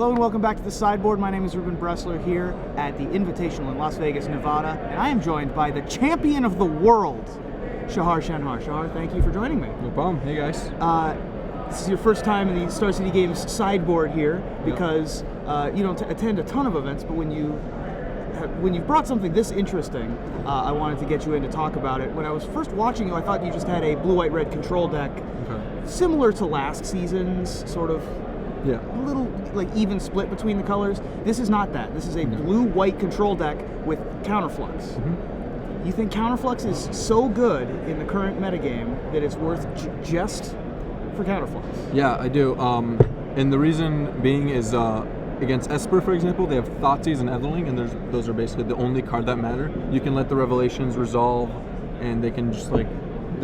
Hello and welcome back to the Sideboard. My name is Ruben Bressler here at the Invitational in Las Vegas, Nevada, and I am joined by the champion of the world, Shahar Shenhar. Shahar, thank you for joining me. No problem. Hey guys. This is your first time in the Star City Games Sideboard here because you don't attend a ton of events, but when you've brought something this interesting, I wanted to get you in to talk about it. When I was first watching you, I thought you just had a blue-white-red control deck, similar to last season's, sort of. Yeah. A little like even split between the colors. This is not that. This is a blue-white control deck with Counterflux. Mm-hmm. You think Counterflux is so good in the current metagame that it's worth just for Counterflux? Yeah, I do. And the reason being is against Esper, for example, they have Thoughtseize and Etherling, and those are basically the only card that matter. You can let the Revelations resolve, and they can just they're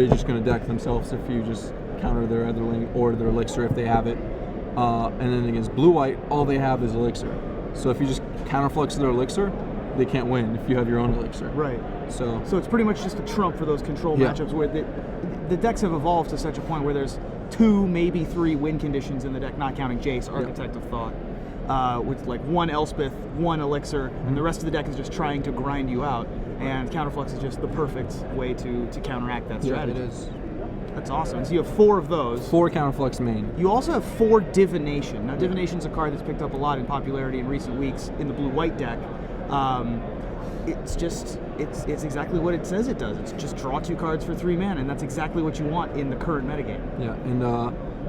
just going to deck themselves if you just counter their Etherling or their Elixir if they have it. And then against blue-white, all they have is Elixir. So if you just counterflux their Elixir, they can't win if you have your own Elixir. Right. So it's pretty much just a trump for those control matchups where the decks have evolved to such a point where there's 2, maybe 3 win conditions in the deck, not counting Jace, Architect of Thought, with like 1 Elspeth, 1 Elixir, and the rest of the deck is just trying to grind you out. And Counterflux is just the perfect way to counteract that strategy. Yeah, it is. That's awesome. So you have 4 of those. 4 Counterflux main. You also have 4 Divination. Now, Divination's a card that's picked up a lot in popularity in recent weeks in the blue-white deck. It's exactly what it says it does. It's just draw 2 cards for 3 mana, and that's exactly what you want in the current metagame. Yeah, and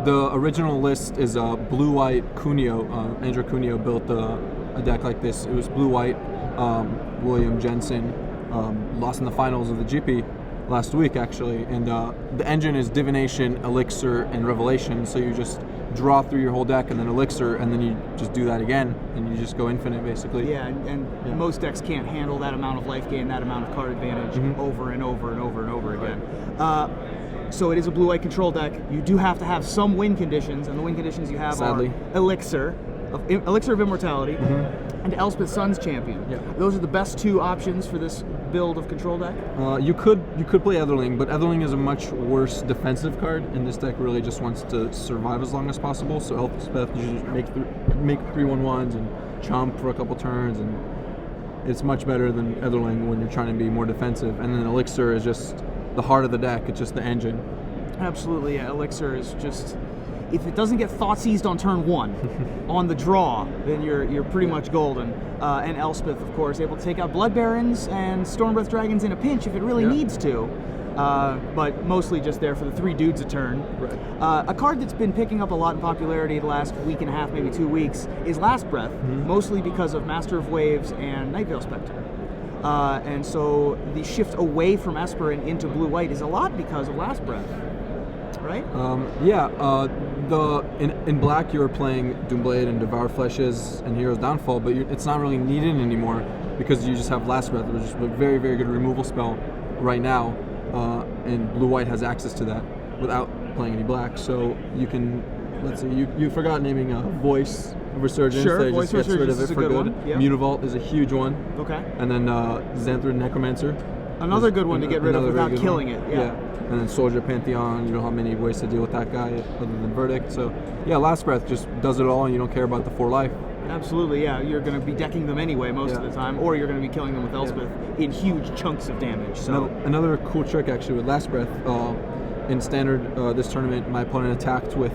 the original list is blue-white Cuneo. Andrew Cuneo built a deck like this. It was blue-white. William Jensen lost in the finals of the GP last week, actually, and the engine is Divination, Elixir, and Revelation, so you just draw through your whole deck and then Elixir, and then you just do that again, and you just go infinite, basically. Yeah, and most decks can't handle that amount of life gain, that amount of card advantage over and over and over and over again. So it is a blue-white control deck. You do have to have some win conditions, and the win conditions you have are Elixir of Immortality, and Elspeth Sun's Champion. Yeah. Those are the best 2 options for this build of control deck? You could play Etherling, but Etherling is a much worse defensive card, and this deck really just wants to survive as long as possible. So Elspeth, you just make 3/1/1s and chomp for a couple turns, and it's much better than Etherling when you're trying to be more defensive. And then Elixir is just the heart of the deck. It's just the engine. Absolutely, yeah. Elixir is just, if it doesn't get Thoughtseized on turn 1 on the draw, then you're pretty much golden. And Elspeth, of course, able to take out Blood Barons and Stormbreath Dragons in a pinch if it really needs to. But mostly just there for the 3 dudes a turn. Right. A card that's been picking up a lot in popularity the last week and a half, maybe 2 weeks, is Last Breath, mostly because of Master of Waves and Nightveil Spectre. And so the shift away from Esper and into blue-white is a lot because of Last Breath. Right? In black you were playing Doomblade and Devour Fleshes and Hero's Downfall, but it's not really needed anymore because you just have Last Breath, which is a very, very good removal spell right now, and blue-white has access to that without playing any black. So you can, let's see, you forgot naming Voice of Resurgence. Sure, Voice of Resurgence is a good one. Yep. Mutavault is a huge one. Okay. And then Xanthrid Necromancer. Another good one to get rid of without killing it. Yeah. And then Soldier Pantheon, you don't have many ways to deal with that guy other than Verdict. So, yeah, Last Breath just does it all, and you don't care about the 4 life. Absolutely, yeah. You're going to be decking them anyway most of the time, or you're going to be killing them with Elspeth in huge chunks of damage. So another cool trick, actually, with Last Breath, in Standard this tournament, my opponent attacked with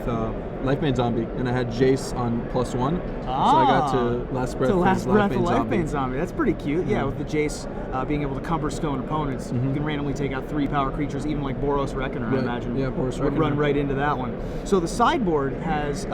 Lifebane Zombie, and I had Jace on +1, so I got to Last Breath. Lifebane Zombie. That's pretty cute. Yeah, with the Jace being able to Cumberstone opponents, you can randomly take out 3 power creatures, even like Boros Reckoner, I imagine. Yeah, Boros Reckoner would run right into that one. So the sideboard has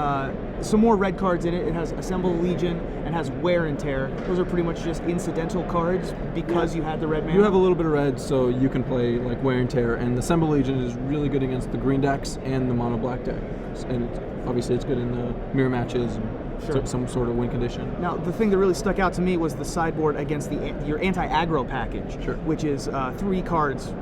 some more red cards in it. It has Assemble Legion and has Wear and Tear. Those are pretty much just incidental cards because you had the red mana. You have a little bit of red, so you can play like Wear and Tear, and Assemble Legion is really good against the green decks and the mono black deck, and obviously it's good in the mirror matches and some sort of win condition. Now, the thing that really stuck out to me was the sideboard against your anti-aggro package, which is 3 cards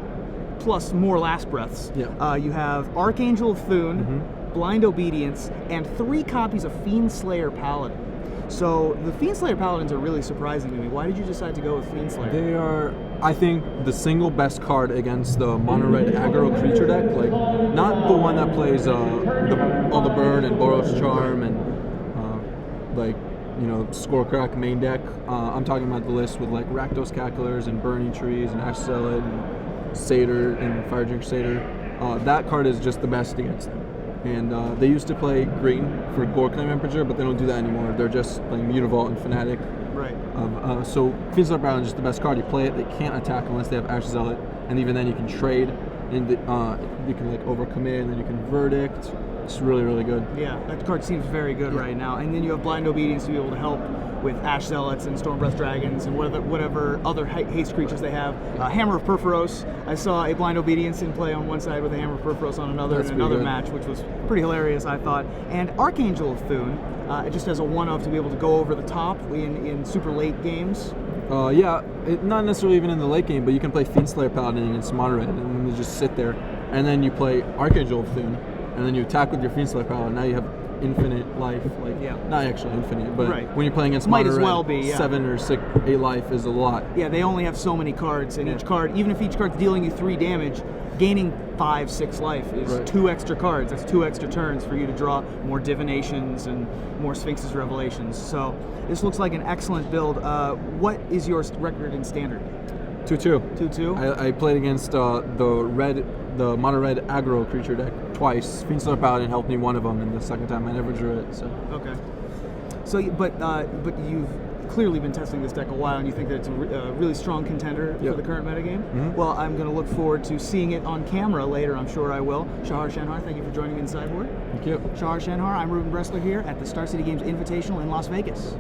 plus more Last Breaths. Yeah. You have Archangel of Thune, Blind Obedience, and 3 copies of Fiendslayer Paladin. So the Fiendslayer Paladins are really surprising to me. Why did you decide to go with Fiendslayer? They are, I think, the single best card against the mono-red aggro creature deck. Like, not the one that plays all the burn and Boros Charm and like Scorecrack main deck. I'm talking about the list with like Rakdos Cacklers and Burning Trees and Ash Zealot and Satyr and Fire Drink Satyr. That card is just the best against them. And they used to play green for Gore Claim Aperture, but they don't do that anymore. They're just playing Mutavault and Fnatic. Right. So Fiendslar Paladin is just the best card. You play it, they can't attack unless they have Ash Zealot, and even then you can trade, and you can like overcommit, and then you can Verdict. It's really, really good. Yeah, that card seems very good right now. And then you have Blind Obedience to be able to help with Ash Zealots and Stormbreath Dragons and whatever other haste creatures they have. Hammer of Perforos. I saw a Blind Obedience in play on one side with a Hammer of Perforos on another in another match, which was pretty hilarious, I thought. And Archangel of Thune, it just has a one-of to be able to go over the top in super late games. Not necessarily even in the late game, but you can play Fiendslayer Paladin against Mono Red, and then you just sit there, and then you play Archangel of Thune, and then you attack with your Fiendslayer Paladin. Now you have infinite life, not actually infinite, but when you're playing against Mono Red, 7 or 8 life is a lot. Yeah, they only have so many cards, and each card, even if each card's dealing you 3 damage, gaining 5, 6 life is 2 extra cards. That's 2 extra turns for you to draw more Divinations and more Sphinx's Revelations. So this looks like an excellent build. What is your record in Standard? 2-2. 2-2? I played against the Mono Red aggro creature deck twice. Fiendslayer Paladin helped me one of them, and the second time I never drew it. So. Okay. So, but you've clearly been testing this deck a while, and you think that it's a really strong contender for the current metagame. Mm-hmm. Well, I'm going to look forward to seeing it on camera later. I'm sure I will. Shahar, Shenhar, thank you for joining me in Sideboard. Thank you. Shahar, Shenhar, I'm Ruben Bressler here at the Star City Games Invitational in Las Vegas.